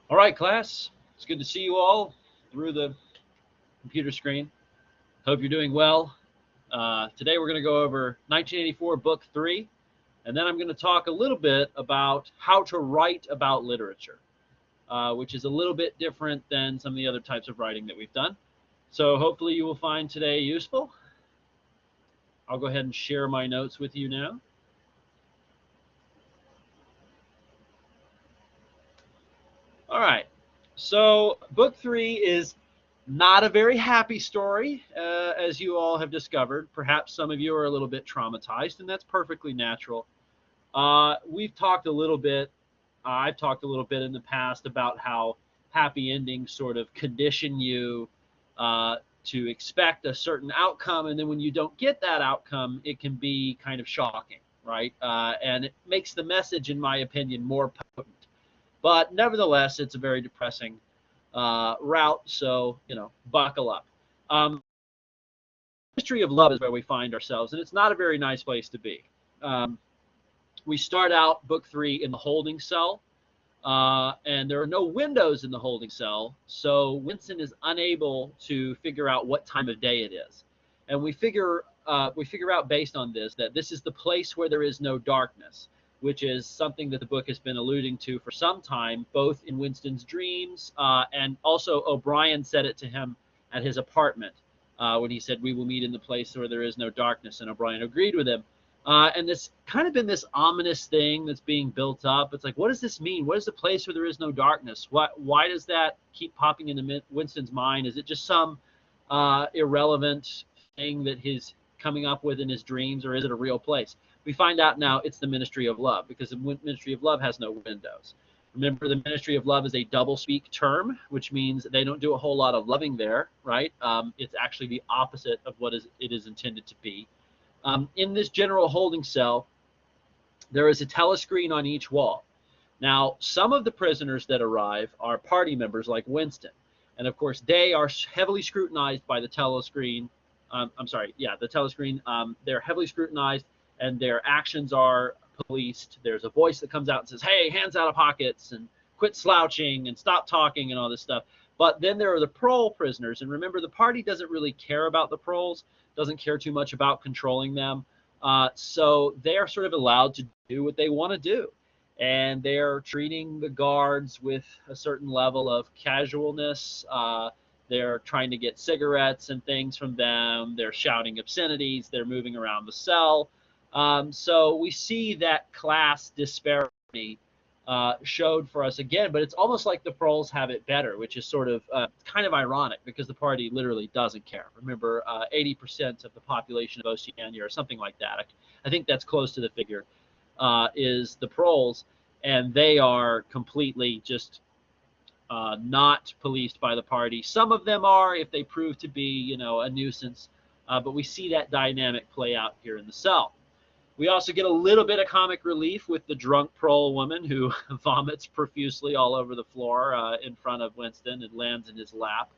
All right, class. It's good to see you all through the computer screen. Hope you're doing well. Today we're going to go over 1984 Book 3, and then I'm going to talk a little bit about how to write about literature, which is a little bit different than some of the other types of writing that we've done. So hopefully you will find today useful. I'll go ahead and share my notes with you now. All right. So Book 3 is not a very happy story, as you all have discovered. Perhaps some of you are a little bit traumatized, and that's perfectly natural. We've talked a little bit, I've talked a little bit in the past about how happy endings sort of condition you to expect a certain outcome, and then when you don't get that outcome, it can be kind of shocking, right? And it makes the message, in my opinion, more potent. But nevertheless, it's a very depressing route, so, buckle up. History of love is where we find ourselves, and it's not a very nice place to be. We start out Book 3 in the holding cell, and there are no windows in the holding cell, so Winston is unable to figure out what time of day it is. And we figure out based on this that this is the place where there is no darkness, which is something that the book has been alluding to for some time, both in Winston's dreams and also O'Brien said it to him at his apartment when he said, "We will meet in the place where there is no darkness," and O'Brien agreed with him. And this kind of been this ominous thing that's being built up. It's like, what does this mean? What is the place where there is no darkness? Why does that keep popping into Winston's mind? Is it just some irrelevant thing that he's coming up with in his dreams, or is it a real place? We find out now it's the Ministry of Love, because the Ministry of Love has no windows. Remember, the Ministry of Love is a double-speak term, which means they don't do a whole lot of loving there, right? It's actually the opposite of what it is intended to be. In this general holding cell, there is a telescreen on each wall. Now, some of the prisoners that arrive are party members like Winston. And of course, they are heavily scrutinized by the telescreen. The telescreen. They're heavily scrutinized, and their actions are policed. There's a voice that comes out and says, "Hey, hands out of pockets, and quit slouching, and stop talking," and all this stuff. But then there are the parole prisoners. And remember, the party doesn't really care about the paroles, doesn't care too much about controlling them. So they're sort of allowed to do what they want to do. And they're treating the guards with a certain level of casualness. They're trying to get cigarettes and things from them. They're shouting obscenities. They're moving around the cell. So we see that class disparity showed for us again, but it's almost like the proles have it better, which is sort of kind of ironic because the party literally doesn't care. Remember, 80% of the population of Oceania or something like that, I think that's close to the figure, is the proles, and they are completely just not policed by the party. Some of them are if they prove to be, a nuisance, but we see that dynamic play out here in the cell. We also get a little bit of comic relief with the drunk parole woman who vomits profusely all over the floor in front of Winston and lands in his lap.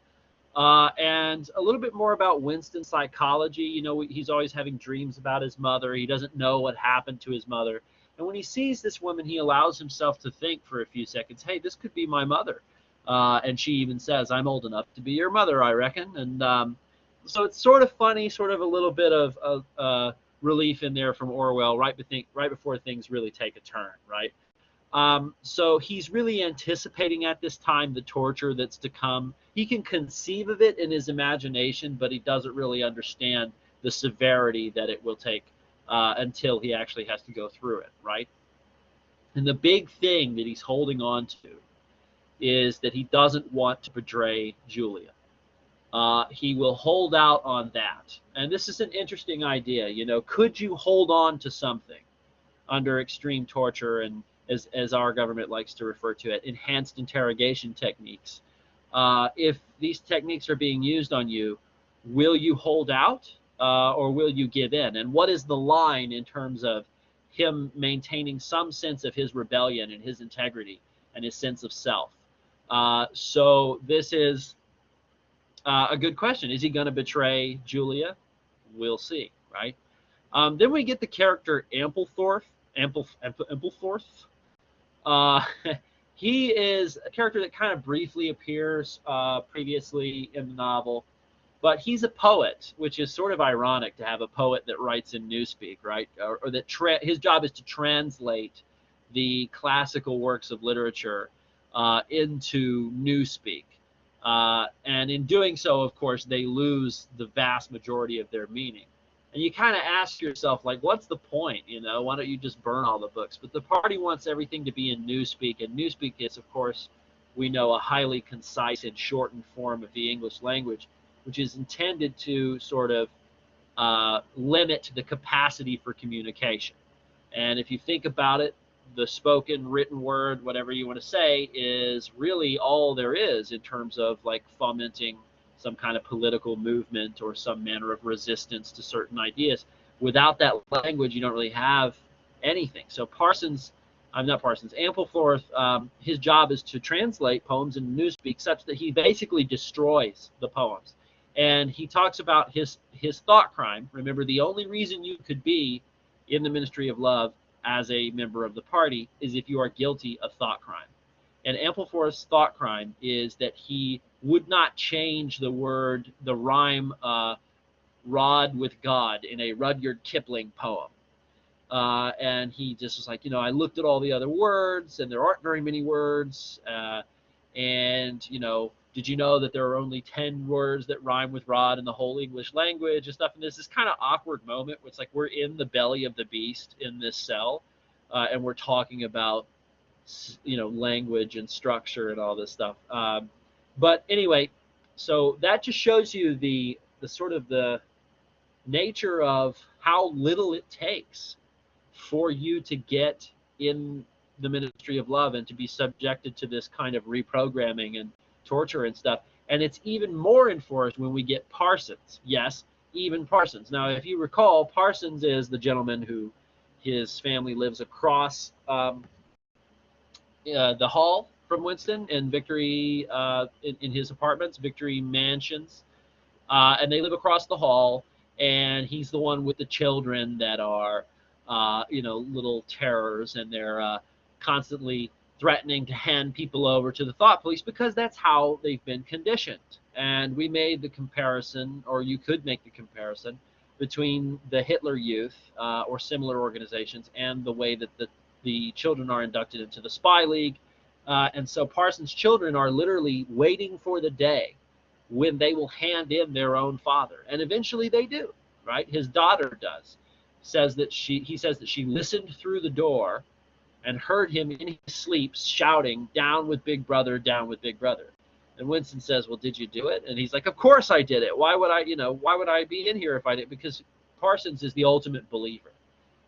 And a little bit more about Winston's psychology. He's always having dreams about his mother. He doesn't know what happened to his mother. And when he sees this woman, he allows himself to think for a few seconds, hey, this could be my mother. And she even says, I'm old enough to be your mother, I reckon. And so it's sort of funny, sort of a little bit of relief in there from Orwell right before things really take a turn, right? So he's really anticipating at this time the torture that's to come. He can conceive of it in his imagination, but he doesn't really understand the severity that it will take until he actually has to go through it, right? And the big thing that he's holding on to is that he doesn't want to betray Julia. He will hold out on that. And this is an interesting idea. Could you hold on to something under extreme torture and, as our government likes to refer to it, enhanced interrogation techniques? If these techniques are being used on you, will you hold out or will you give in? And what is the line in terms of him maintaining some sense of his rebellion and his integrity and his sense of self? So this is a good question. Is he going to betray Julia? We'll see, right? Then we get the character Amplethorpe. He is a character that kind of briefly appears previously in the novel, but he's a poet, which is sort of ironic to have a poet that writes in Newspeak, right? Or that his job is to translate the classical works of literature into Newspeak. And in doing so, of course, they lose the vast majority of their meaning. And you kind of ask yourself, like, what's the point? You know, why don't you just burn all the books? But the party wants everything to be in Newspeak, and Newspeak is, of course, we know, a highly concise and shortened form of the English language, which is intended to sort of limit the capacity for communication. And if you think about it, the spoken, written word, whatever you want to say, is really all there is in terms of like fomenting some kind of political movement or some manner of resistance to certain ideas. Without that language, you don't really have anything. So Amplethorpe, his job is to translate poems into Newspeak such that he basically destroys the poems. And he talks about his thought crime. Remember, the only reason you could be in the Ministry of Love as a member of the party is if you are guilty of thought crime. And Amplethorpe's thought crime is that he would not change the rhyme rod with God in a Rudyard Kipling poem. And he just was like, you know, I looked at all the other words and there aren't very many words. And, you know, did you know that there are only 10 words that rhyme with rod in the whole English language and stuff? And there's this kind of awkward moment where it's like we're in the belly of the beast in this cell, and we're talking about, you know, language and structure and all this stuff. But anyway, so that just shows you the sort of the nature of how little it takes for you to get in the Ministry of Love and to be subjected to this kind of reprogramming and torture and stuff. And it's even more enforced when we get Parsons. Yes, even Parsons. Now, if you recall, Parsons is the gentleman who his family lives across the hall from Winston in Victory, in his apartments, Victory Mansions. And they live across the hall, and he's the one with the children that are, you know, little terrors, and they're constantly threatening to hand people over to the thought police because that's how they've been conditioned. And we made the comparison, or you could make the comparison, between the Hitler Youth or similar organizations and the way that the children are inducted into the Spy League. And so Parsons' children are literally waiting for the day when they will hand in their own father. And eventually they do, right? His daughter does. He says that she listened through the door and heard him in his sleep shouting, "Down with Big Brother, down with Big Brother." And Winston says, "Well, did you do it?" And he's like, "Of course I did it. Why would I be in here if I didn't?" Because Parsons is the ultimate believer.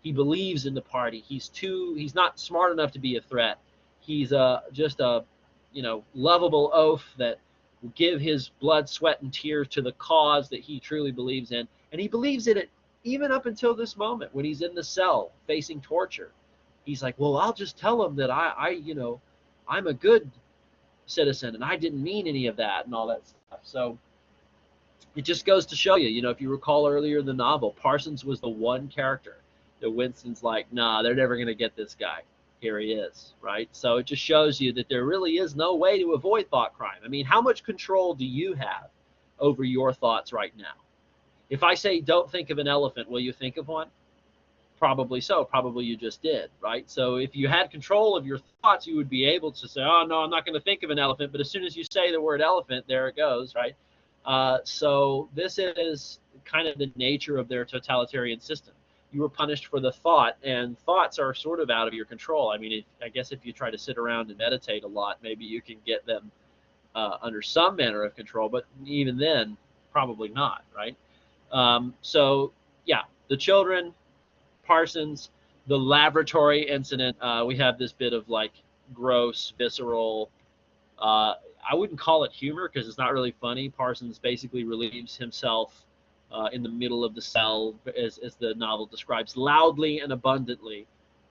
He believes in the party. He's not smart enough to be a threat. He's just a, you know, lovable oaf that will give his blood, sweat, and tears to the cause that he truly believes in. And he believes in it even up until this moment when he's in the cell facing torture. He's like, well, I'll just tell him that I'm a good citizen and I didn't mean any of that and all that stuff. So it just goes to show you, you know, if you recall earlier in the novel, Parsons was the one character that Winston's like, nah, they're never going to get this guy. Here he is, right? So it just shows you that there really is no way to avoid thought crime. I mean, how much control do you have over your thoughts right now? If I say, don't think of an elephant, will you think of one? Probably so. Probably you just did, right? So if you had control of your thoughts, you would be able to say, oh, no, I'm not going to think of an elephant. But as soon as you say the word elephant, there it goes, right? So this is kind of the nature of their totalitarian system. You were punished for the thought, and thoughts are sort of out of your control. I mean, I guess if you try to sit around and meditate a lot, maybe you can get them under some manner of control, but even then, probably not, right? So, yeah, the children, Parsons, the laboratory incident, we have this bit of like gross, visceral, I wouldn't call it humor because it's not really funny. Parsons basically relieves himself in the middle of the cell, as the novel describes, loudly and abundantly.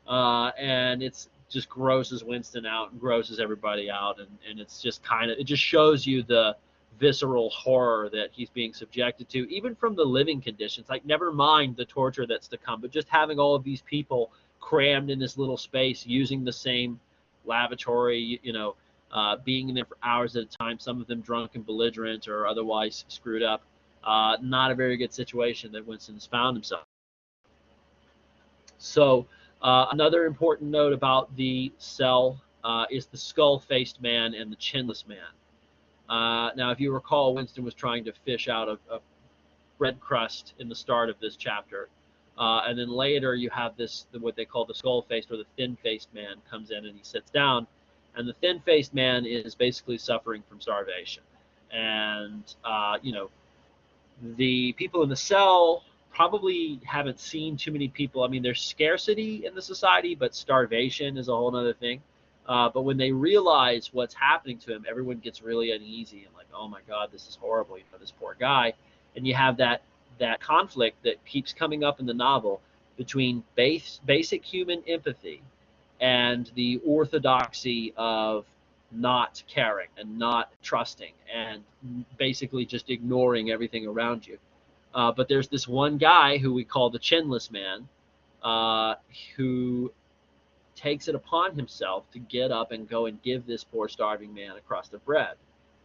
And it's just grosses Winston out and grosses everybody out. And it's just it just shows you the visceral horror that he's being subjected to, even from the living conditions. Like, never mind the torture that's to come, but just having all of these people crammed in this little space using the same lavatory, being in there for hours at a time, some of them drunk and belligerent or otherwise screwed up. Not a very good situation that Winston's found himself. So another important note about the cell is the skull-faced man and the chinless man. Now, if you recall, Winston was trying to fish out a bread crust in the start of this chapter. And then later you have what they call the skull-faced or the thin-faced man comes in and he sits down. And the thin-faced man is basically suffering from starvation. And, the people in the cell probably haven't seen too many people. I mean, there's scarcity in the society, but starvation is a whole other thing. But when they realize what's happening to him, everyone gets really uneasy and like, oh my God, this is horrible. This poor guy. And you have that conflict that keeps coming up in the novel between basic human empathy and the orthodoxy of not caring and not trusting and basically just ignoring everything around you. But there's this one guy who we call the Chinless Man, who takes it upon himself to get up and go and give this poor starving man a crust of bread.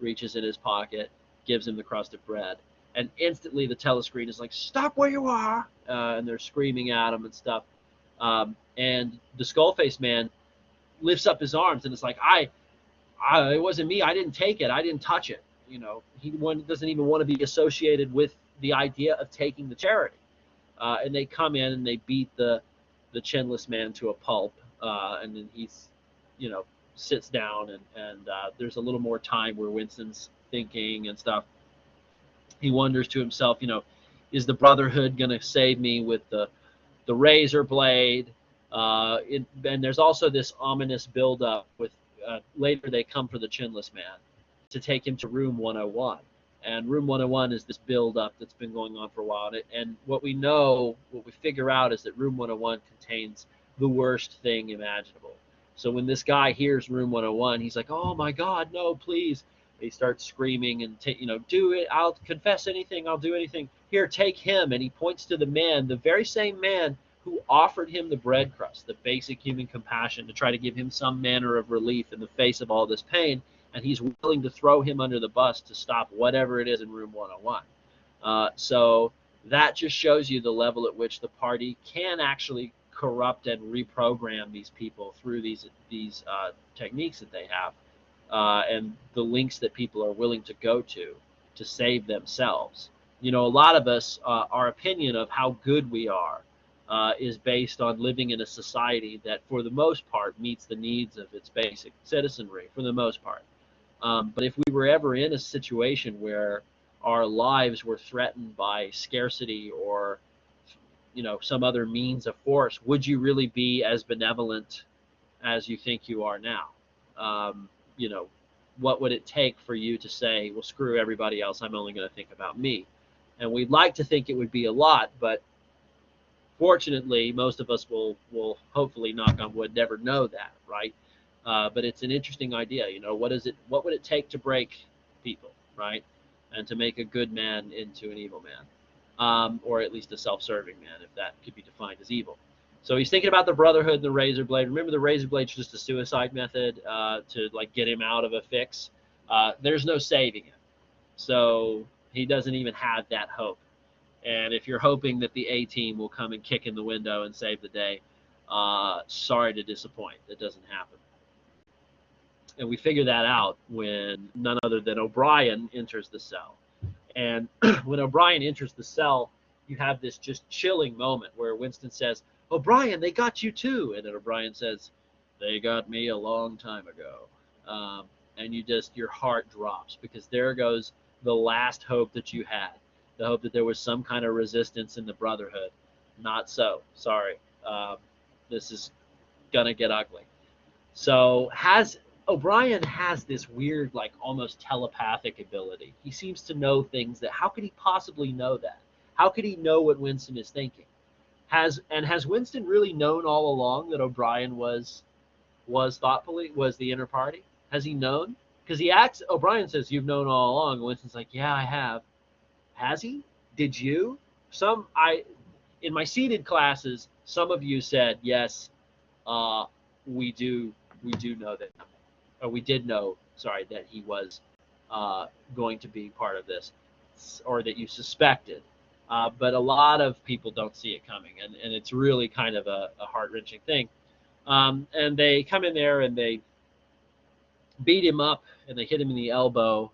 Reaches in his pocket, gives him the crust of bread, and instantly the telescreen is like, stop where you are, and they're screaming at him and stuff. And the skull-faced man lifts up his arms and it's like, it wasn't me. I didn't take it. I didn't touch it. He doesn't even want to be associated with the idea of taking the charity. And they come in and they beat the chinless man to a pulp. And then he's, sits down and there's a little more time where Winston's thinking and stuff. He wonders to himself, is the Brotherhood going to save me with the razor blade? And there's also this ominous buildup with later they come for the Chinless Man to take him to room 101. And room 101 is this buildup that's been going on for a while. And what we figure out is that room 101 contains the worst thing imaginable. So when this guy hears room 101, he's like, oh my God, no, please. He starts screaming and, do it. I'll confess anything. I'll do anything. Here, take him. And he points to the man, the very same man who offered him the bread crust, the basic human compassion to try to give him some manner of relief in the face of all this pain. And he's willing to throw him under the bus to stop whatever it is in room 101. So that just shows you the level at which the party can actually corrupt and reprogram these people through these techniques that they have, and the links that people are willing to go to save themselves. A lot of us, our opinion of how good we are is based on living in a society that, for the most part, meets the needs of its basic citizenry, for the most part. But if we were ever in a situation where our lives were threatened by scarcity or, some other means of force, would you really be as benevolent as you think you are now? What would it take for you to say, well, screw everybody else, I'm only going to think about me? And we'd like to think it would be a lot, but fortunately, most of us will hopefully, knock on wood, never know that, right? But it's an interesting idea. What would it take to break people, right? And to make a good man into an evil man, or at least a self-serving man, if that could be defined as evil. So he's thinking about the Brotherhood and the razor blade. Remember, the razor blade's just a suicide method to get him out of a fix. There's no saving him, so he doesn't even have that hope. And if you're hoping that the A-team will come and kick in the window and save the day, sorry to disappoint. That doesn't happen. And we figure that out when none other than O'Brien enters the cell. And when O'Brien enters the cell, you have this just chilling moment where Winston says, O'Brien, they got you too. And then O'Brien says, they got me a long time ago. And your heart drops, because there goes the last hope that you had. The hope that there was some kind of resistance in the Brotherhood. Not so. Sorry. This is going to get ugly. So O'Brien has this weird, almost telepathic ability. He seems to know things that, how could he possibly know that? How could he know what Winston is thinking? Has Winston really known all along that O'Brien was the inner party? Has he known? Because O'Brien says, you've known all along. And Winston's like, yeah, I have. Has he? Did you? In my seated classes, some of you said, yes, we do we do know that, or we did know, sorry, that he was going to be part of this, or that you suspected. But a lot of people don't see it coming, and it's really kind of a heart-wrenching thing. And they come in there and they beat him up and they hit him in the elbow,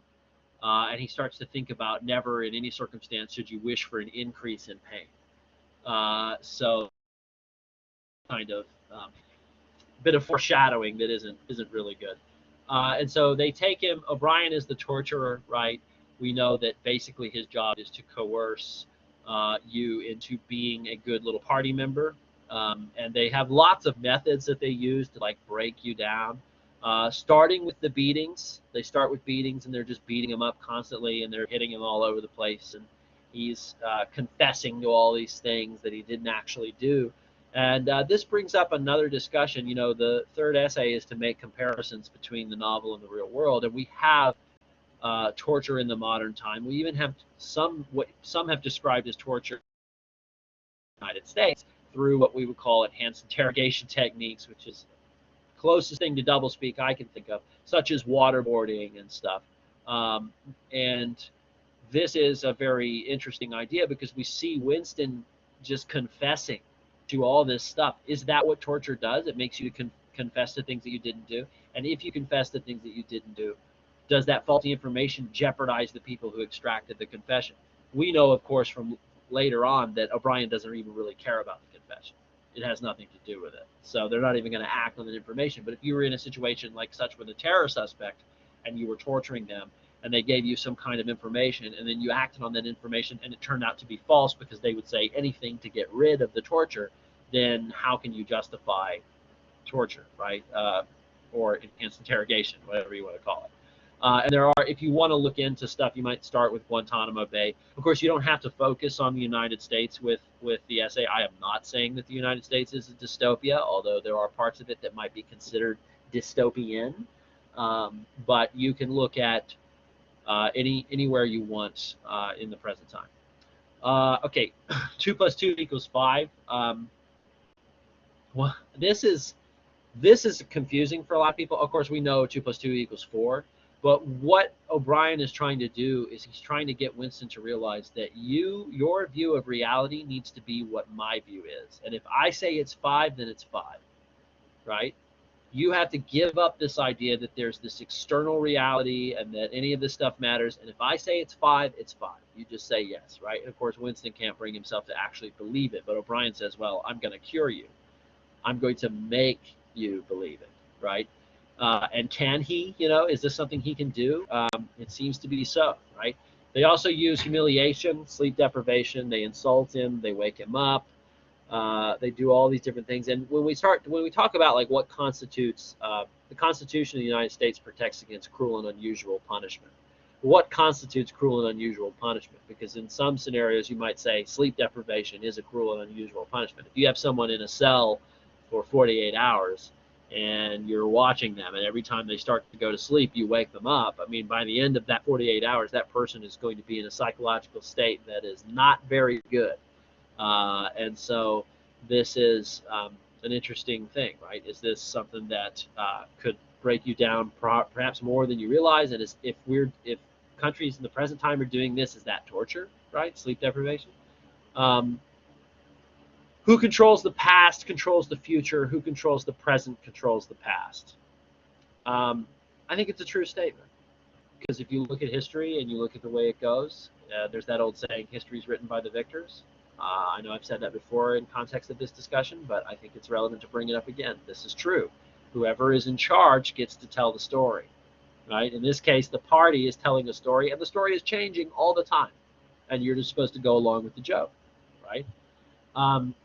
and he starts to think about never in any circumstance should you wish for an increase in pain. So kind of bit of foreshadowing that isn't really good. And so they take him. O'Brien is the torturer, right? We know that basically his job is to coerce you into being a good little party member. And they have lots of methods that they use to like break you down. Starting with the beatings. They start with beatings and they're just beating him up constantly and they're hitting him all over the place. And he's confessing to all these things that he didn't actually do. And this brings up another discussion. You know, the third essay is to make comparisons between the novel and the real world. And we have torture in the modern time. We even have what some have described as torture in the United States through what we would call enhanced interrogation techniques, which is the closest thing to doublespeak I can think of, such as waterboarding and stuff. And this is a very interesting idea because we see Winston just confessing to all this stuff. Is that what torture does? It makes you confess to things that you didn't do. And if you confess to things that you didn't do, does that faulty information jeopardize the people who extracted the confession? We know, of course, from later on that O'Brien doesn't even really care about the confession. It has nothing to do with it. So they're not even going to act on that information. But if you were in a situation like such with a terror suspect and you were torturing them and they gave you some kind of information and then you acted on that information and it turned out to be false because they would say anything to get rid of the torture, then how can you justify torture, right? Or enhanced interrogation, whatever you want to call it. And there are, if you want to look into stuff, you might start with Guantanamo Bay. Of course, you don't have to focus on the United States with the essay. I am not saying that the United States is a dystopia, although there are parts of it that might be considered dystopian. But you can look at anywhere you want in the present time. Okay, 2 + 2 = 5. Well, this is confusing for a lot of people. Of course, we know 2 + 2 = 4. But what O'Brien is trying to do is he's trying to get Winston to realize that your view of reality needs to be what my view is. And if I say it's 5, then it's 5, right? You have to give up this idea that there's this external reality and that any of this stuff matters. And if I say it's 5, it's 5. You just say yes, right? And of course, Winston can't bring himself to actually believe it. But O'Brien says, well, I'm going to cure you. I'm going to make you believe it, right? And can he, is this something he can do? It seems to be so, right? They also use humiliation, sleep deprivation. They insult him. They wake him up. They do all these different things. And when we talk about like what constitutes, the Constitution of the United States protects against cruel and unusual punishment. What constitutes cruel and unusual punishment? Because in some scenarios, you might say sleep deprivation is a cruel and unusual punishment. If you have someone in a cell for 48 hours, and you're watching them, and every time they start to go to sleep, you wake them up. I mean, by the end of that 48 hours, that person is going to be in a psychological state that is not very good. And so this is an interesting thing, right? Is this something that could break you down perhaps more than you realize? And if countries in the present time are doing this, is that torture, right? Sleep deprivation. Who controls the past controls the future. Who controls the present controls the past. I think it's a true statement because if you look at history and you look at the way it goes, there's that old saying, history is written by the victors. I know I've said that before in context of this discussion, but I think it's relevant to bring it up again. This is true. Whoever is in charge gets to tell the story, right? In this case, the party is telling a story, and the story is changing all the time, and you're just supposed to go along with the joke, right?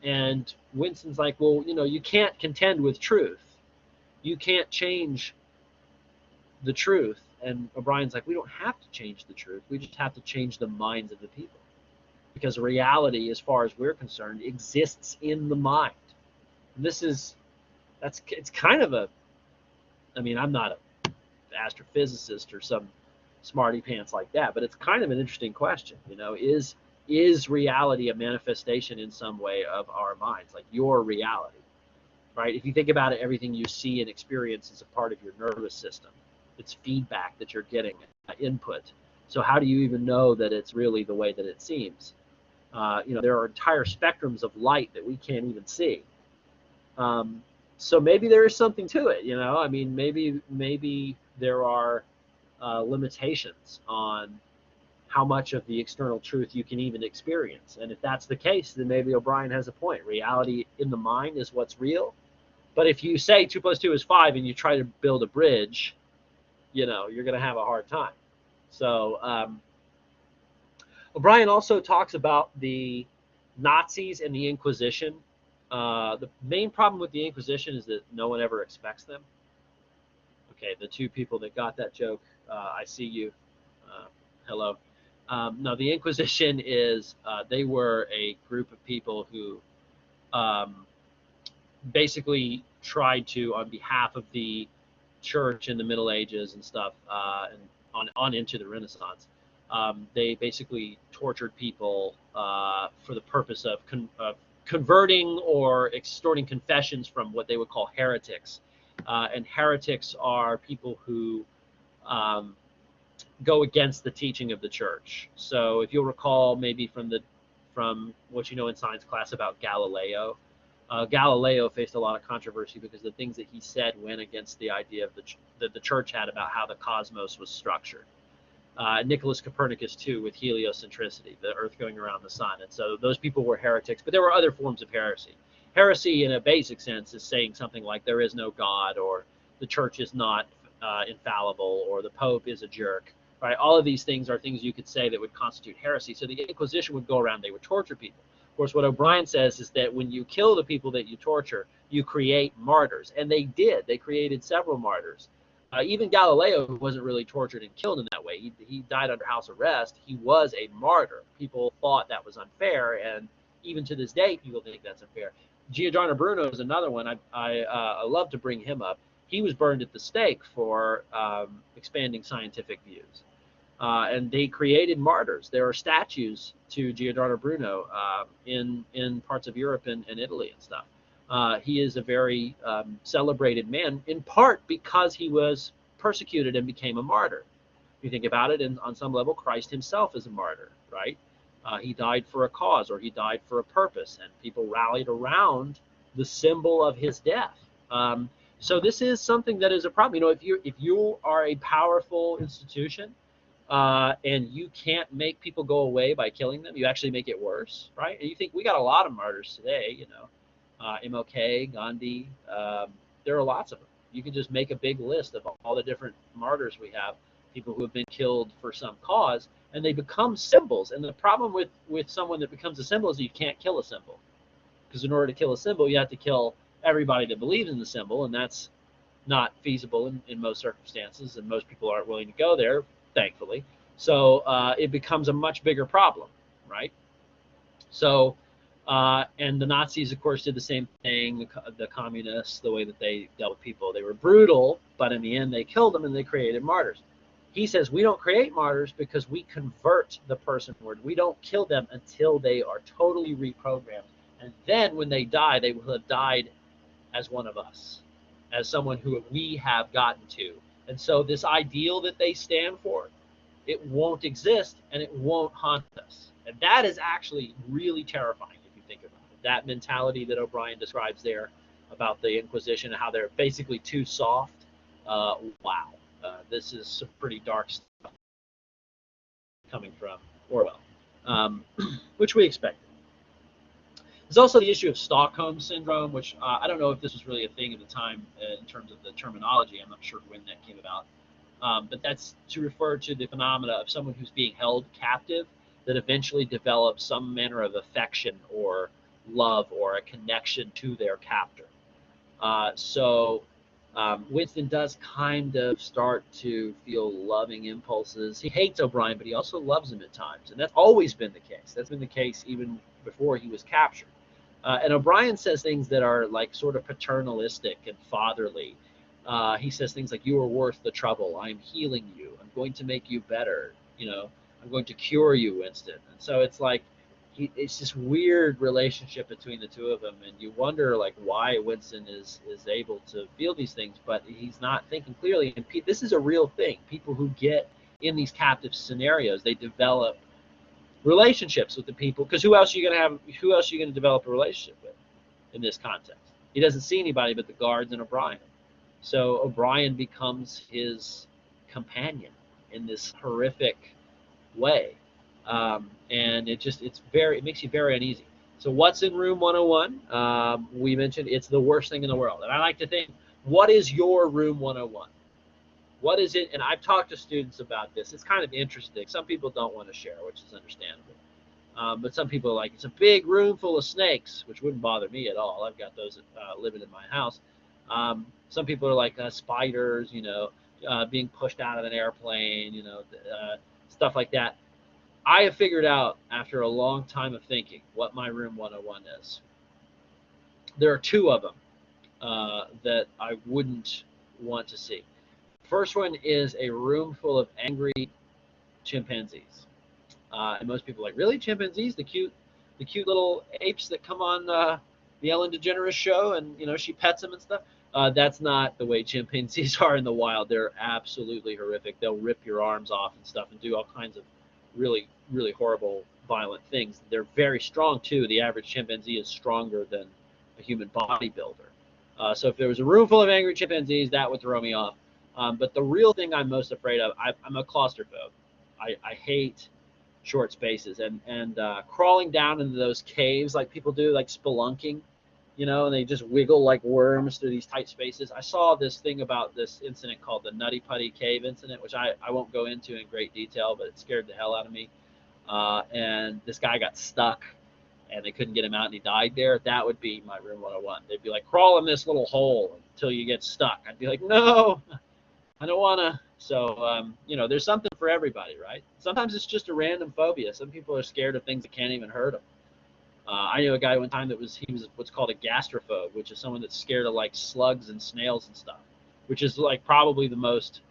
And Winston's like, well, you can't contend with truth. You can't change the truth. And O'Brien's like, we don't have to change the truth. We just have to change the minds of the people. Because reality, as far as we're concerned, exists in the mind. And it's kind of I'm not an astrophysicist or some smarty pants like that, but it's kind of an interesting question. Is reality a manifestation in some way of our minds, like your reality? right? If you think about it, everything you see and experience is a part of your nervous system. It's feedback that you're getting, input. So how do you even know that it's really the way that it seems? There are entire spectrums of light that we can't even see. Um, so maybe there is something to it. I mean, maybe there are limitations on how much of the external truth you can even experience. And if that's the case, then maybe O'Brien has a point. Reality in the mind is what's real. But if you say 2 + 2 is 5 and you try to build a bridge, you're going to have a hard time. So O'Brien also talks about the Nazis and the Inquisition. The main problem with the Inquisition is that no one ever expects them. Okay, the two people that got that joke, I see you. Hello. No, the Inquisition is, they were a group of people who basically tried to, on behalf of the church in the Middle Ages and stuff, and on into the Renaissance, they basically tortured people for the purpose of converting or extorting confessions from what they would call heretics. And heretics are people who go against the teaching of the church. So if you'll recall, maybe from what you know in science class about Galileo, Galileo faced a lot of controversy because the things that he said went against the idea of that the church had about how the cosmos was structured. Nicholas Copernicus too, with heliocentricity, the Earth going around the sun, and so those people were heretics. But there were other forms of heresy. Heresy, in a basic sense, is saying something like there is no God, or the church is not infallible, or the Pope is a jerk. Right? All of these things are things you could say that would constitute heresy. So the Inquisition would go around, they would torture people. Of course, what O'Brien says is that when you kill the people that you torture, you create martyrs. And they did. They created several martyrs. Even Galileo wasn't really tortured and killed in that way. He died under house arrest. He was a martyr. People thought that was unfair, and even to this day, people think that's unfair. Giordano Bruno is another one. I love to bring him up. He was burned at the stake for expanding scientific views. And they created martyrs. There are statues to Giordano Bruno in parts of Europe and Italy and stuff. He is a very celebrated man, in part because he was persecuted and became a martyr. If you think about it, and on some level, Christ himself is a martyr, right? He died for a cause, or he died for a purpose, and people rallied around the symbol of his death. So this is something that is a problem. If you are a powerful institution, and you can't make people go away by killing them, you actually make it worse, right? And you think we got a lot of martyrs today, MLK, Gandhi, there are lots of them. You can just make a big list of all the different martyrs we have, people who have been killed for some cause, and they become symbols. And the problem with someone that becomes a symbol is you can't kill a symbol, because in order to kill a symbol, you have to kill everybody that believes in the symbol, and that's not feasible in most circumstances, and most people aren't willing to go there, thankfully. So it becomes a much bigger problem, right? So, and the Nazis, of course, did the same thing. The communists, the way that they dealt with people, they were brutal, but in the end, they killed them and they created martyrs. He says we don't create martyrs because we convert the person word. We don't kill them until they are totally reprogrammed. And then when they die, they will have died as one of us, as someone who we have gotten to. And so this ideal that they stand for, it won't exist and it won't haunt us. And that is actually really terrifying if you think about it. That mentality that O'Brien describes there about the Inquisition and how they're basically too soft. Wow. This is some pretty dark stuff coming from Orwell, which we expected. There's also the issue of Stockholm Syndrome, which I don't know if this was really a thing at the time in terms of the terminology. I'm not sure when that came about. But that's to refer to the phenomena of someone who's being held captive that eventually develops some manner of affection or love or a connection to their captor. So Winston does kind of start to feel loving impulses. He hates O'Brien, but he also loves him at times. And that's always been the case. That's been the case even before he was captured. And O'Brien says things that are like sort of paternalistic and fatherly. He says things like, "You are worth the trouble. I'm healing you. I'm going to make you better. I'm going to cure you, Winston." And so it's like it's this weird relationship between the two of them, and you wonder like why Winston is able to feel these things, but he's not thinking clearly. And this is a real thing. People who get in these captive scenarios, they develop relationships with the people, because who else are you going to develop a relationship with in this context? He doesn't see anybody but the guards and O'Brien. So O'Brien becomes his companion in this horrific way. And it makes you very uneasy. So what's in room 101? We mentioned it's the worst thing in the world. And I like to think, what is your room 101? What is it? And I've talked to students about this. It's kind of interesting. Some people don't want to share, which is understandable. But some people are like, it's a big room full of snakes, which wouldn't bother me at all. I've got those living in my house. Some people are like spiders, being pushed out of an airplane, stuff like that. I have figured out after a long time of thinking what my room 101 is. There are two of them that I wouldn't want to see. First one is a room full of angry chimpanzees. And most people are like, really? Chimpanzees? The cute little apes that come on the Ellen DeGeneres show, and she pets them and stuff. That's not the way chimpanzees are in the wild. They're absolutely horrific. They'll rip your arms off and stuff and do all kinds of really, really horrible, violent things. They're very strong too. The average chimpanzee is stronger than a human bodybuilder. So if there was a room full of angry chimpanzees, that would throw me off. But the real thing I'm most afraid of, I'm a claustrophobe. I hate short spaces, and crawling down into those caves like people do, like spelunking, and they just wiggle like worms through these tight spaces. I saw this thing about this incident called the Nutty Putty Cave incident, which I won't go into in great detail, but it scared the hell out of me. And this guy got stuck, and they couldn't get him out, and he died there. That would be my room 101. They'd be like, crawl in this little hole until you get stuck. I'd be like, no, I don't want to. So, there's something for everybody, right? Sometimes it's just a random phobia. Some people are scared of things that can't even hurt them. I knew a guy one time he was what's called a gastrophobe, which is someone that's scared of like slugs and snails and stuff, which is like probably the most,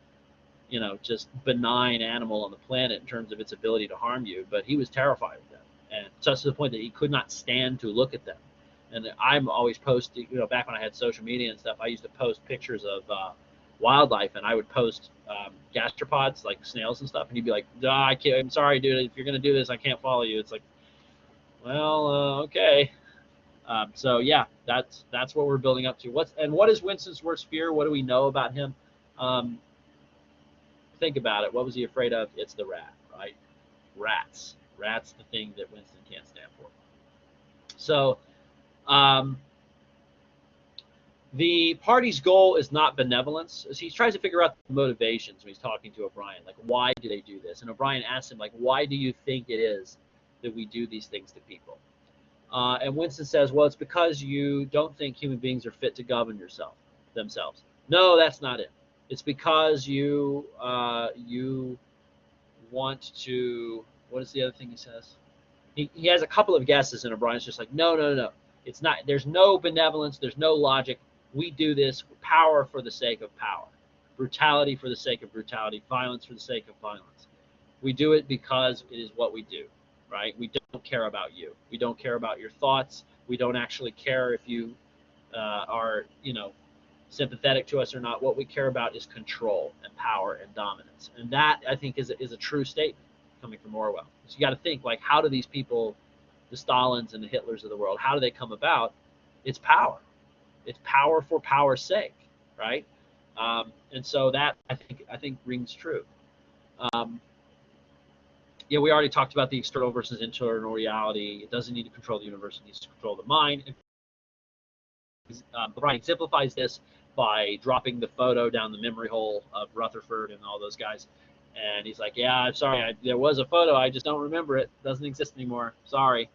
just benign animal on the planet in terms of its ability to harm you. But he was terrified of them, and such to the point that he could not stand to look at them. And I'm always posting, back when I had social media and stuff, I used to post pictures of wildlife, and I would post gastropods like snails and stuff, and he'd be like, I can't, I'm sorry, dude, if you're gonna do this, I can't follow you. It's like, well, okay. So yeah, that's what we're building up to. What is Winston's worst fear? What do we know about him? Think about it. What was he afraid of? It's the rat, right? Rats. Rats, the thing that Winston can't stand for. So the party's goal is not benevolence. So he tries to figure out the motivations when he's talking to O'Brien. Like, why do they do this? And O'Brien asks him, like, why do you think it is that we do these things to people? And Winston says, well, it's because you don't think human beings are fit to govern themselves. No, that's not it. It's because you want to, what is the other thing he says? He has a couple of guesses, and O'Brien's just like, no. It's not, there's no benevolence, there's no logic. We do this power for the sake of power, brutality for the sake of brutality, violence for the sake of violence. We do it because it is what we do, right? We don't care about you. We don't care about your thoughts. We don't actually care if you are, sympathetic to us or not. What we care about is control and power and dominance. And that, I think, is a true statement coming from Orwell. So you got to think, like, how do these people, the Stalins and the Hitlers of the world, how do they come about? It's power. It's power for power's sake, right? And so that I think rings true. We already talked about the external versus internal reality. It doesn't need to control the universe; it needs to control the mind. Brian exemplifies this by dropping the photo down the memory hole of Rutherford and all those guys. And he's like, yeah, I'm sorry, there was a photo, I just don't remember it. It doesn't exist anymore. Sorry.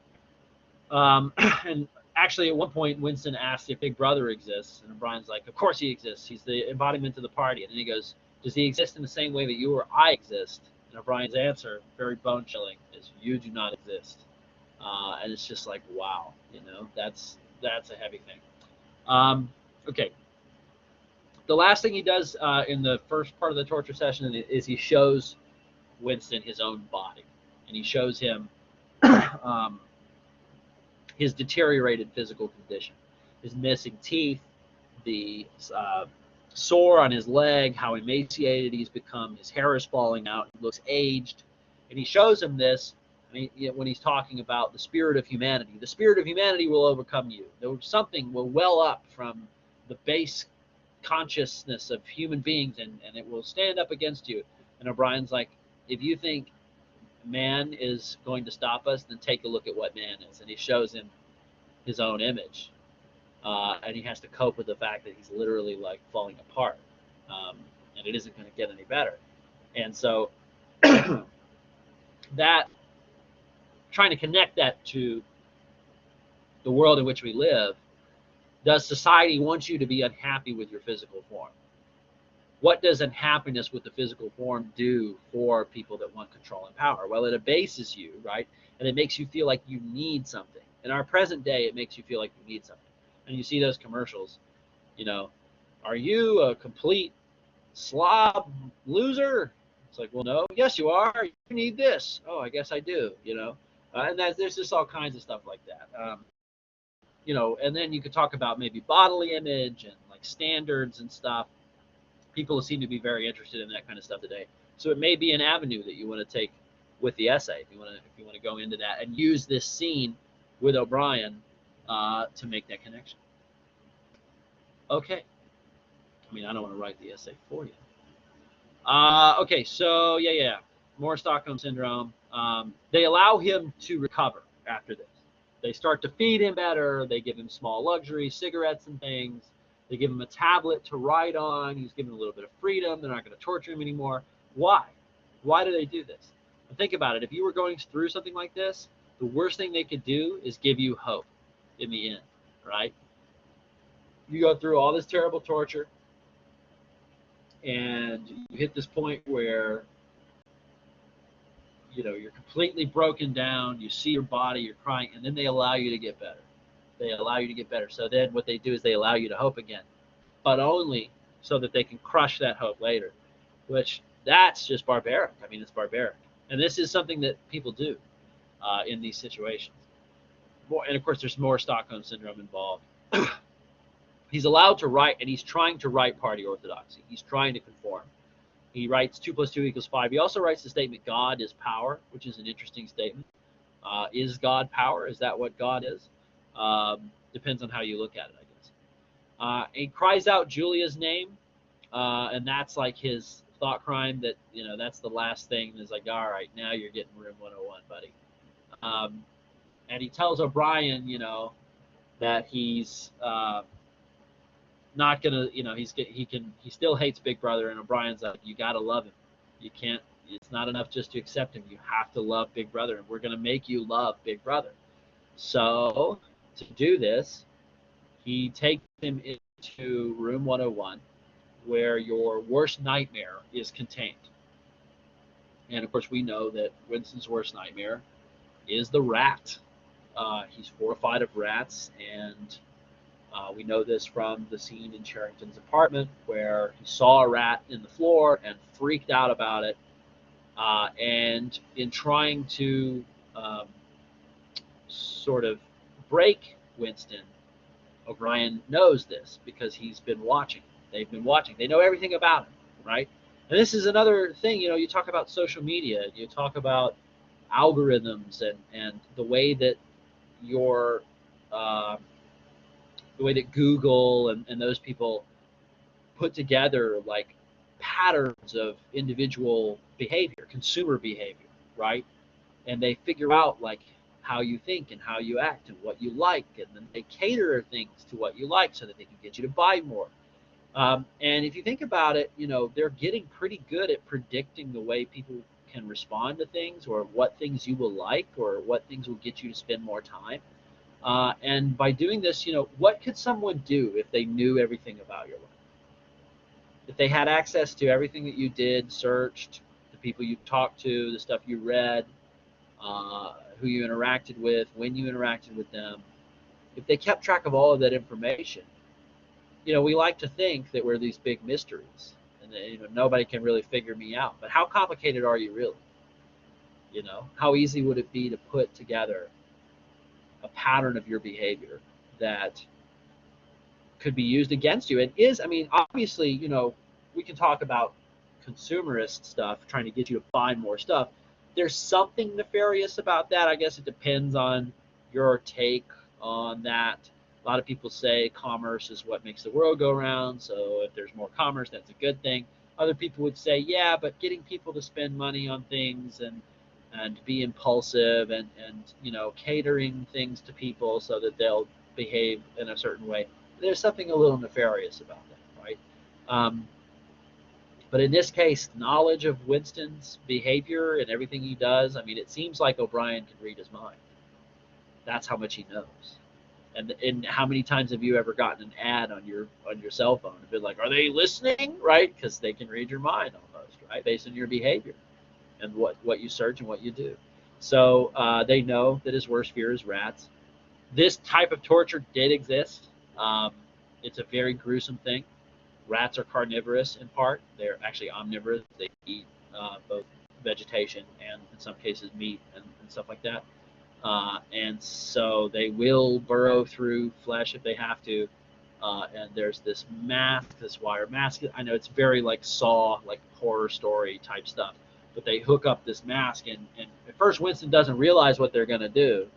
And actually, at one point, Winston asked if Big Brother exists, and O'Brien's like, of course he exists. He's the embodiment of the party. And then he goes, does he exist in the same way that you or I exist? And O'Brien's answer, very bone-chilling, is you do not exist. And it's just like, wow, that's a heavy thing. Okay. The last thing he does in the first part of the torture session is he shows Winston his own body, and he shows him his deteriorated physical condition, his missing teeth, the sore on his leg, how emaciated he's become, his hair is falling out, he looks aged, and he shows him this when he's talking about the spirit of humanity. The spirit of humanity will overcome you. Something will well up from the base consciousness of human beings, and it will stand up against you. And O'Brien's like, if you think man is going to stop us, then take a look at what man is. And he shows him his own image. And he has to cope with the fact that he's literally like falling apart. And it isn't going to get any better. And so that, trying to connect that to the world in which we live, does society want you to be unhappy with your physical form? What does unhappiness with the physical form do for people that want control and power? Well, it abases you, right? And it makes you feel like you need something. In our present day, it makes you feel like you need something. And you see those commercials, are you a complete slob loser? It's like, well, no. Yes, you are. You need this. Oh, I guess I do, and there's just all kinds of stuff like that. And then you could talk about maybe bodily image and like standards and stuff. People seem to be very interested in that kind of stuff today. So it may be an avenue that you want to take with the essay, if you want to go into that and use this scene with O'Brien to make that connection. Okay. I don't want to write the essay for you. Okay, so yeah. More Stockholm Syndrome. They allow him to recover after this. They start to feed him better. They give him small luxuries, cigarettes and things. They give him a tablet to write on. He's given a little bit of freedom. They're not going to torture him anymore. Why? Why do they do this? And think about it. If you were going through something like this, the worst thing they could do is give you hope in the end, right? You go through all this terrible torture, and you hit this point where you're completely broken down. You see your body, you're crying, and then they allow you to get better. They allow you to get better. So then what they do is they allow you to hope again, but only so that they can crush that hope later, which that's just barbaric. It's barbaric. And this is something that people do in these situations. And of course, there's more Stockholm Syndrome involved. He's allowed to write, and he's trying to write party orthodoxy. He's trying to conform. He writes 2 + 2 = 5. He also writes the statement, God is power, which is an interesting statement. Is God power? Is that what God is? Depends on how you look at it, I guess. He cries out Julia's name, and that's like his thought crime that, that's the last thing. Is like, all right, now you're getting room 101, buddy. And he tells O'Brien, that he's not gonna, he still hates Big Brother, and O'Brien's like, you gotta love him. You can't. It's not enough just to accept him. You have to love Big Brother, and we're gonna make you love Big Brother. So to do this, he takes him into room 101, where your worst nightmare is contained. And of course, we know that Winston's worst nightmare is the rat. He's horrified of rats, and we know this from the scene in Charrington's apartment where he saw a rat in the floor and freaked out about it. And in trying to sort of break Winston, O'Brien knows this because he's been watching. They've been watching. They know everything about him, right? And this is another thing, you talk about social media, you talk about algorithms and the way that the way that Google and those people put together like patterns of individual behavior, consumer behavior, right? And they figure out like how you think and how you act and what you like, and then they cater things to what you like so that they can get you to buy more. And if you think about it, they're getting pretty good at predicting the way people can respond to things, or what things you will like, or what things will get you to spend more time. And by doing this, what could someone do if they knew everything about your life? If they had access to everything that you did, searched, the people you talked to, the stuff you read, who you interacted with, when you interacted with them, if they kept track of all of that information, we like to think that we're these big mysteries and that, nobody can really figure me out. But how complicated are you really? How easy would it be to put together a pattern of your behavior that could be used against you. And is, I mean, obviously, you know, we can talk about consumerist stuff, trying to get you to buy more stuff. There's something nefarious about that. I guess it depends on your take on that. A lot of people say commerce is what makes the world go round. So if there's more commerce, that's a good thing. Other people would say, yeah, but getting people to spend money on things and be impulsive and you know, catering things to people so that they'll behave in a certain way. There's something a little nefarious about that, right? But in this case, knowledge of Winston's behavior and everything he does, I mean, it seems like O'Brien can read his mind. That's how much he knows. And how many times have you ever gotten an ad on your cell phone and been like, are they listening? Right? Because they can read your mind almost, right? Based on your behavior and what you search and what you do. So they know that his worst fear is rats. This type of torture did exist. It's a very gruesome thing. Rats are carnivorous in part. They're actually omnivorous. They eat both vegetation and, in some cases, meat and stuff like that. And so they will burrow through flesh if they have to. And there's this mask, this wire mask. I know it's very like Saw, like horror story type stuff. But they hook up this mask, and at first Winston doesn't realize what they're going to do.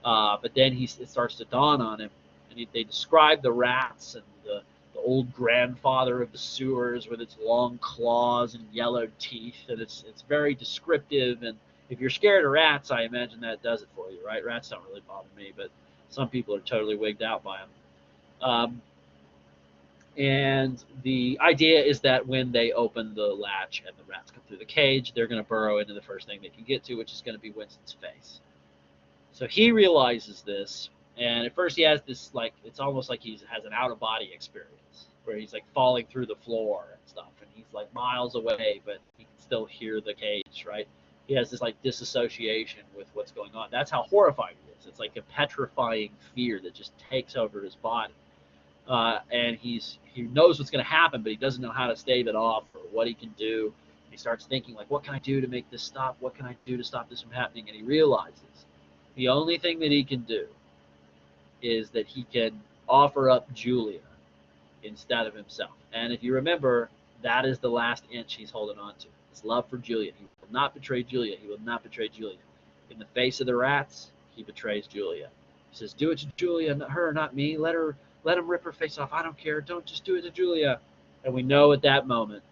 But then it starts to dawn on him. And they describe the rats and the old grandfather of the sewers with its long claws and yellow teeth. And it's very descriptive. And if you're scared of rats, I imagine that does it for you, right? Rats don't really bother me, but some people are totally wigged out by them. And the idea is that when they open the latch and the rats come through the cage, they're going to burrow into the first thing they can get to, which is going to be Winston's face. So he realizes this, and at first he has this, like, it's almost like he has an out-of-body experience, where he's, like, falling through the floor and stuff, and he's, like, miles away, but he can still hear the cage, right? He has this, like, disassociation with what's going on. That's how horrified he is. It's like a petrifying fear that just takes over his body. And he knows what's going to happen, but he doesn't know how to stave it off or what he can do. He starts thinking, like, what can I do to make this stop? What can I do to stop this from happening? And he realizes the only thing that he can do is that he can offer up Julia instead of himself. And if you remember, that is the last inch he's holding on to. His love for Julia. He will not betray Julia. He will not betray Julia. In the face of the rats, he betrays Julia. He says, do it to Julia, not her, not me. Let him rip her face off. I don't care. Don't just do it to Julia. And we know at that moment,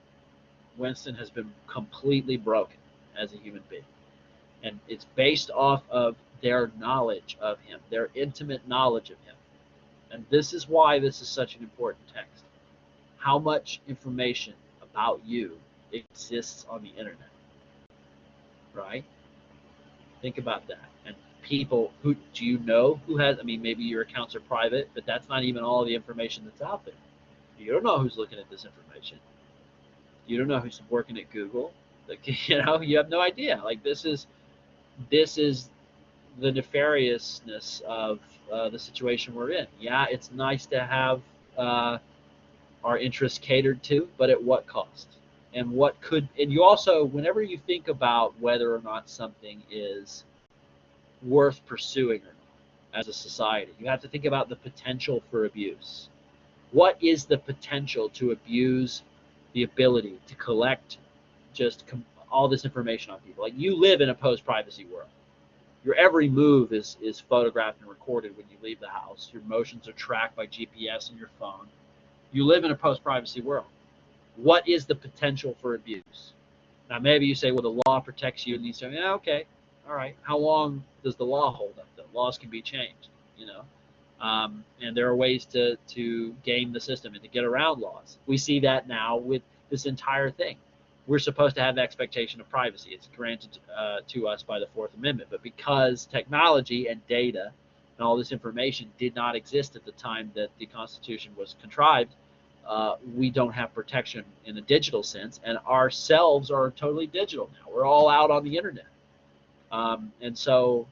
Winston has been completely broken as a human being. And it's based off of their knowledge of him, their intimate knowledge of him. And this is why this is such an important text. How much information about you exists on the internet, right? Think about that. And people, who do you know who has, I mean, maybe your accounts are private, but that's not even all the information that's out there. You don't know who's looking at this information. You don't know who's working at Google. Like, you know, you have no idea. Like, this is the nefariousness of the situation we're in. Yeah, it's nice to have our interests catered to, but at what cost? And you also, whenever you think about whether or not something is worth pursuing or not as a society, you have to think about the potential for abuse. What is the potential to abuse the ability to collect just all this information on people? Like, you live in a post-privacy world. Your every move is photographed and recorded when you leave the house. Your motions are tracked by GPS on your phone. You live in a post-privacy world. What is the potential for abuse? Now, maybe you say, well, the law protects you in these terms. Yeah, okay, all right. How long does the law hold up, though? Laws can be changed, you know. And there are ways to game the system and to get around laws. We see that now with this entire thing. We're supposed to have expectation of privacy. It's granted to us by the Fourth Amendment. But because technology and data and all this information did not exist at the time that the Constitution was contrived, we don't have protection in a digital sense. And ourselves are totally digital now. We're all out on the internet. And so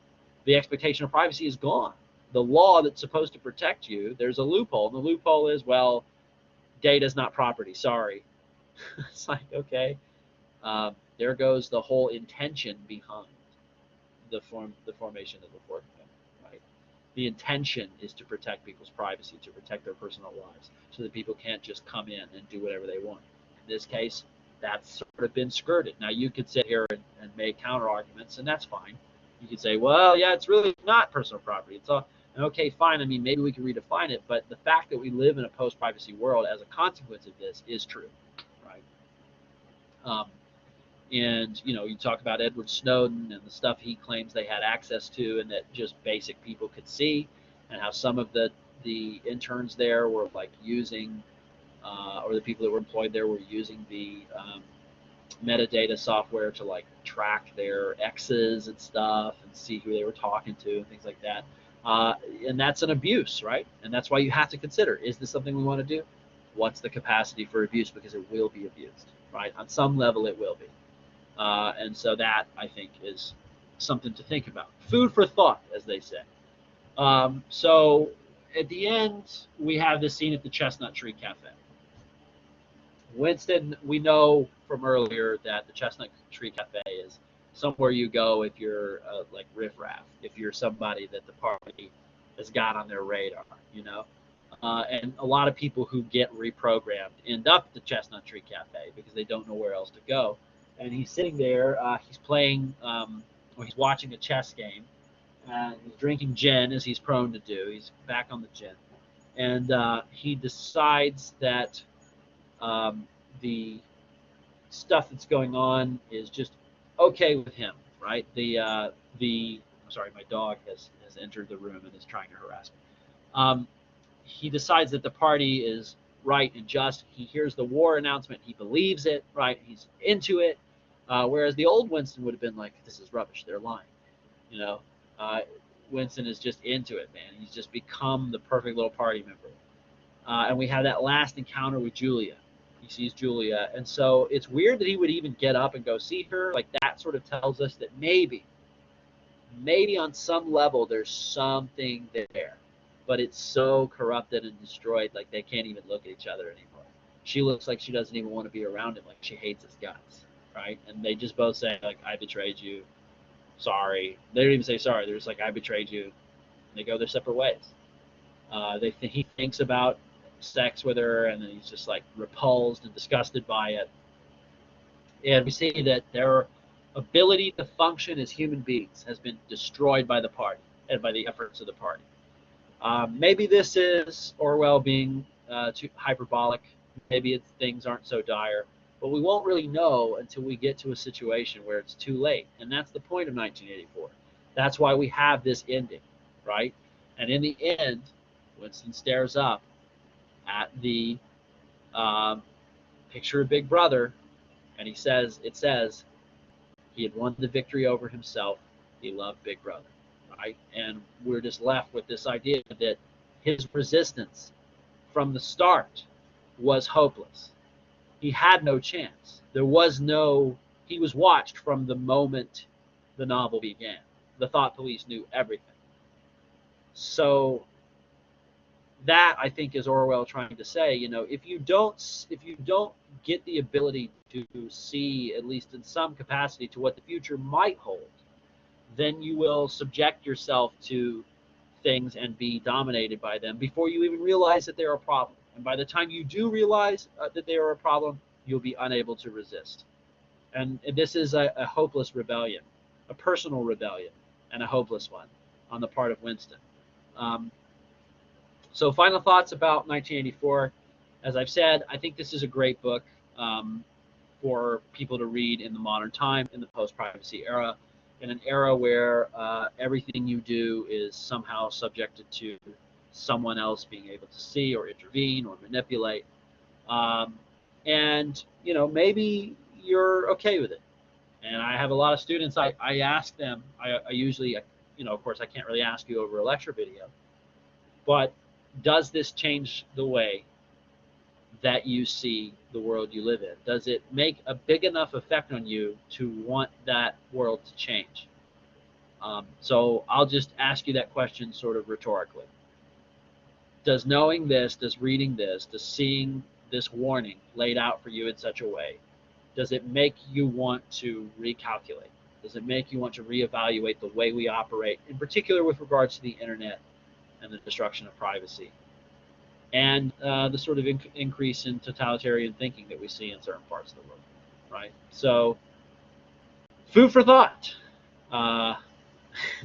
the expectation of privacy is gone. The law that's supposed to protect you, there's a loophole. And the loophole is, well, data is not property. Sorry. It's like, okay, there goes the whole intention behind the formation of the Fourth Amendment, right? The intention is to protect people's privacy, to protect their personal lives, so that people can't just come in and do whatever they want. In this case, that's sort of been skirted. Now, you could sit here and make counter arguments, and that's fine. You could say, well, yeah, it's really not personal property. It's all okay, fine. I mean, maybe we can redefine it, but the fact that we live in a post-privacy world as a consequence of this is true, right? And you talk about Edward Snowden and the stuff he claims they had access to, and that just basic people could see, and how some of the interns there were like using, or the people that were employed there were using the metadata software to like track their exes and stuff and see who they were talking to and things like that. And that's an abuse, right? And that's why you have to consider, is this something we want to do? What's the capacity for abuse? Because it will be abused, right? On some level, it will be. And so that, I think, is something to think about. Food for thought, as they say. So at the end, we have this scene at the Chestnut Tree Cafe. Winston, we know from earlier that the Chestnut Tree Cafe is somewhere you go if you're like riffraff, if you're somebody that the party has got on their radar, and a lot of people who get reprogrammed end up at the Chestnut Tree Cafe because they don't know where else to go. And he's sitting there, he's playing, or he's watching a chess game, and he's drinking gin, as he's prone to do. He's back on the gin. And he decides that the stuff that's going on is just okay with him, right? I'm sorry, my dog has entered the room and is trying to harass me. He decides that the party is right and just. He hears the war announcement. He believes it, right? He's into it. Whereas the old Winston would have been like, this is rubbish. They're lying. Winston is just into it, man. He's just become the perfect little party member. And we have that last encounter with Julia. He sees Julia. And so it's weird that he would even get up and go see her. Like, that sort of tells us that maybe on some level there's something there. But it's so corrupted and destroyed, like they can't even look at each other anymore. She looks like she doesn't even want to be around him, like she hates his guts, right? And they just both say, like, I betrayed you. Sorry. They don't even say sorry. They're just like, I betrayed you. And they go their separate ways. He thinks about sex with her, and then he's just like repulsed and disgusted by it. And we see that their ability to function as human beings has been destroyed by the party and by the efforts of the party. Maybe this is Orwell being too hyperbolic. Maybe things aren't so dire. But we won't really know until we get to a situation where it's too late. And that's the point of 1984. That's why we have this ending, right? And in the end, Winston stares up at the picture of Big Brother, and it says, he had won the victory over himself. He loved Big Brother, right? And we're just left with this idea that his resistance from the start was hopeless. He had no chance. He was watched from the moment the novel began. The thought police knew everything. So that, I think, is Orwell trying to say, if you don't get the ability to see, at least in some capacity, to what the future might hold, then you will subject yourself to things and be dominated by them before you even realize that they're a problem. And by the time you do realize that they are a problem, you'll be unable to resist. And this is a hopeless rebellion, a personal rebellion, and a hopeless one on the part of Winston. So final thoughts about 1984. As I've said, I think this is a great book for people to read in the modern time, in the post-privacy era, in an era where everything you do is somehow subjected to someone else being able to see or intervene or manipulate. And, maybe you're okay with it. And I have a lot of students, I ask them, I usually, of course, I can't really ask you over a lecture video, but does this change the way that you see the world you live in? Does it make a big enough effect on you to want that world to change? So I'll just ask you that question sort of rhetorically. Does knowing this, does reading this, does seeing this warning laid out for you in such a way, does it make you want to recalculate? Does it make you want to reevaluate the way we operate, in particular with regards to the internet and the destruction of privacy, and the sort of increase in totalitarian thinking that we see in certain parts of the world, right? So, food for thought.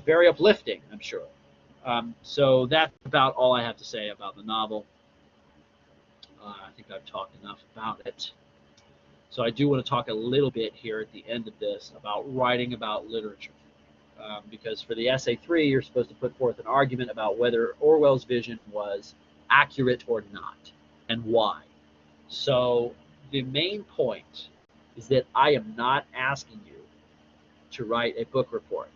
Very uplifting, I'm sure. So that's about all I have to say about the novel. I think I've talked enough about it. So I do want to talk a little bit here at the end of this about writing about literature. Because for the essay 3, you're supposed to put forth an argument about whether Orwell's vision was accurate or not, and why. So the main point is that I am not asking you to write a book report.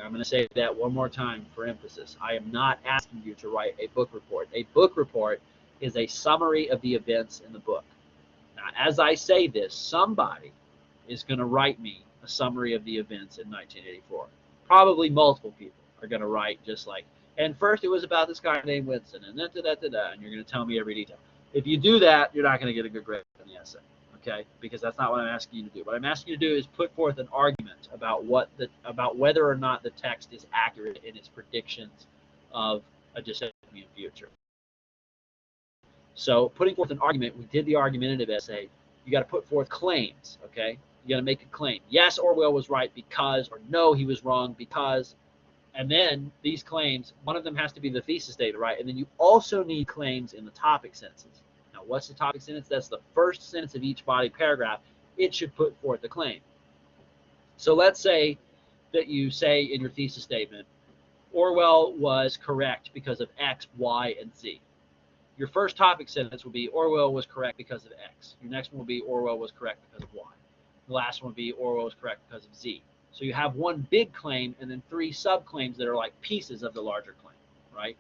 I'm going to say that one more time for emphasis. I am not asking you to write a book report. A book report is a summary of the events in the book. Now, as I say this, somebody is going to write me a summary of the events in 1984. Probably multiple people are going to write just like, and first it was about this guy named Winston, and then and you're going to tell me every detail. If you do that, you're not going to get a good grade on the essay, okay? Because that's not what I'm asking you to do. What I'm asking you to do is put forth an argument about whether or not the text is accurate in its predictions of a dystopian future. So putting forth an argument, we did the argumentative essay. You got to put forth claims, okay? You got to make a claim. Yes, Orwell was right because, or no, he was wrong because. And then these claims, one of them has to be the thesis statement, right? And then you also need claims in the topic sentences. Now, what's the topic sentence? That's the first sentence of each body paragraph. It should put forth the claim. So let's say that you say in your thesis statement, Orwell was correct because of X, Y, and Z. Your first topic sentence will be Orwell was correct because of X. Your next one will be Orwell was correct because of Y. The last one will be Orwell was correct because of Z. So you have one big claim and then 3 subclaims that are like pieces of the larger claim, right?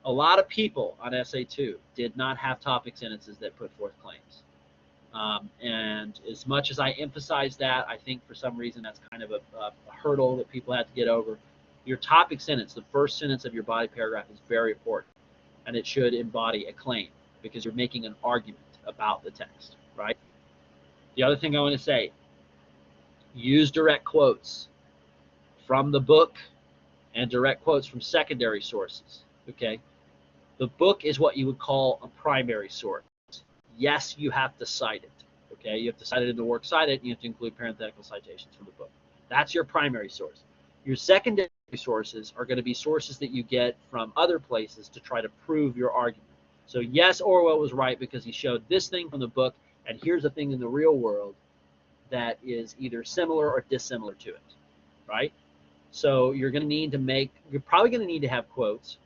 A lot of people on essay 2 did not have topic sentences that put forth claims. And as much as I emphasize that, I think for some reason that's kind of a hurdle that people have to get over. Your topic sentence, the first sentence of your body paragraph, is very important. And it should embody a claim because you're making an argument about the text, right? The other thing I want to say, use direct quotes from the book and direct quotes from secondary sources, okay? The book is what you would call a primary source. Yes, you have to cite it, okay? You have to cite it in the works cited, and you have to include parenthetical citations from the book. That's your primary source. Your secondary sources are going to be sources that you get from other places to try to prove your argument. So yes, Orwell was right because he showed this thing from the book, and here's a thing in the real world that is either similar or dissimilar to it, right? So you're going to need to you're probably going to need to have quotes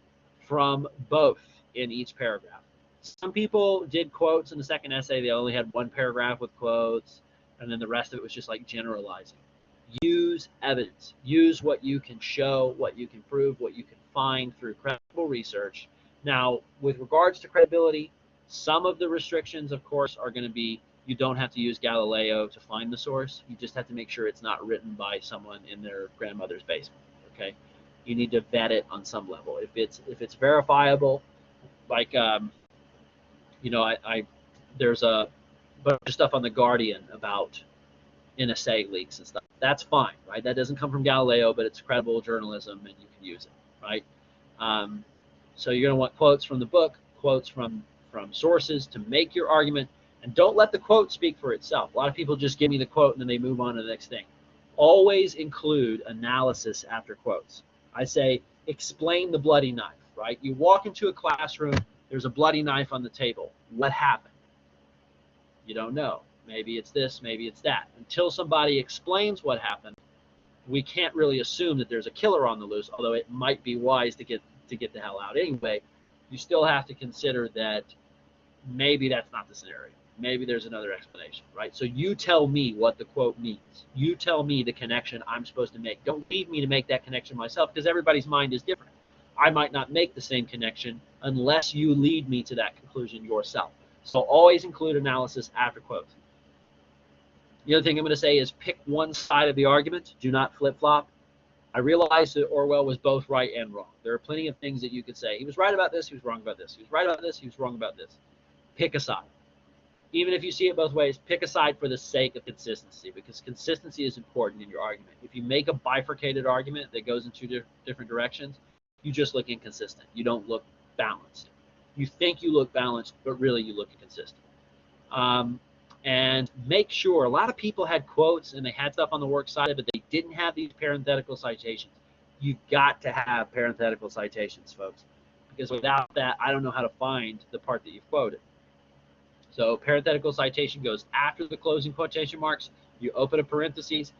from both in each paragraph. Some people did quotes in the second essay. They only had one paragraph with quotes, and then the rest of it was just like generalizing. Use evidence. Use what you can show, what you can prove, what you can find through credible research. Now, with regards to credibility, some of the restrictions, of course, are going to be you don't have to use Galileo to find the source. You just have to make sure it's not written by someone in their grandmother's basement, okay? You need to vet it on some level. If it's verifiable, like, you know, there's a bunch of stuff on The Guardian about NSA leaks and stuff. That's fine, right? That doesn't come from Galileo, but it's credible journalism, and you can use it, right? So you're going to want quotes from the book, quotes from sources to make your argument, and don't let the quote speak for itself. A lot of people just give me the quote and then they move on to the next thing. Always include analysis after quotes. I say, explain the bloody knife, right? You walk into a classroom, there's a bloody knife on the table. What happened? You don't know. Maybe it's this, maybe it's that. Until somebody explains what happened, we can't really assume that there's a killer on the loose, although it might be wise to get the hell out anyway. You still have to consider that maybe that's not the scenario. Maybe there's another explanation, right? So you tell me what the quote means. You tell me the connection I'm supposed to make. Don't leave me to make that connection myself, because everybody's mind is different. I might not make the same connection unless you lead me to that conclusion yourself. So always include analysis after quotes. The other thing I'm going to say is pick one side of the argument. Do not flip-flop. I realize that Orwell was both right and wrong. There are plenty of things that you could say. He was right about this, he was wrong about this. He was right about this, he was wrong about this. Pick a side. Even if you see it both ways, pick a side for the sake of consistency, because consistency is important in your argument. If you make a bifurcated argument that goes in 2 different directions, You just look inconsistent. You don't look balanced. You think you look balanced, but really you look inconsistent. And make sure, a lot of people had quotes and they had stuff on the works cited, but they didn't have these parenthetical citations. You've got to have parenthetical citations, folks, because without that, I don't know how to find the part that you've quoted. So parenthetical citation goes after the closing quotation marks. You open a parentheses.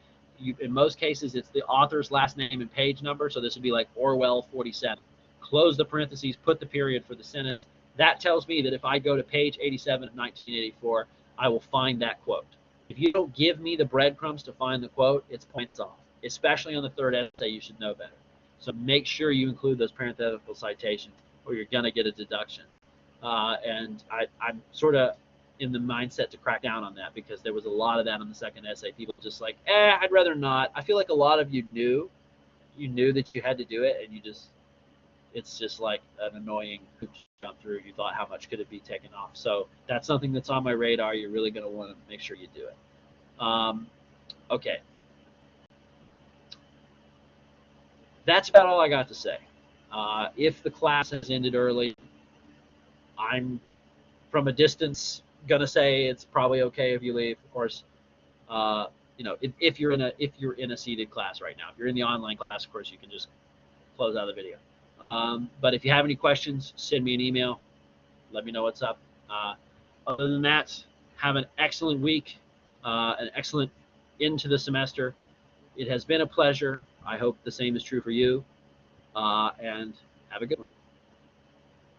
In most cases, it's the author's last name and page number. So this would be like Orwell 47. Close the parentheses, put the period for the sentence. That tells me that if I go to page 87 of 1984, I will find that quote. If you don't give me the breadcrumbs to find the quote, it's points off. Especially on the third essay, you should know better. So make sure you include those parenthetical citations or you're going to get a deduction. And I'm sort of in the mindset to crack down on that because there was a lot of that on the second essay. People just like, I'd rather not. I feel like a lot of you knew that you had to do it, and it's just like an annoying hoop to jump through. You thought, how much could it be taken off? So that's something that's on my radar. You're really going to want to make sure you do it. Okay. That's about all I got to say. If the class has ended early, I'm from a distance gonna say it's probably okay if you leave. Of course, if you're in a seated class right now, if you're in the online class, of course you can just close out the video. But if you have any questions, send me an email. Let me know what's up. Other than that, have an excellent week, an excellent end to the semester. It has been a pleasure. I hope the same is true for you, and have a good one.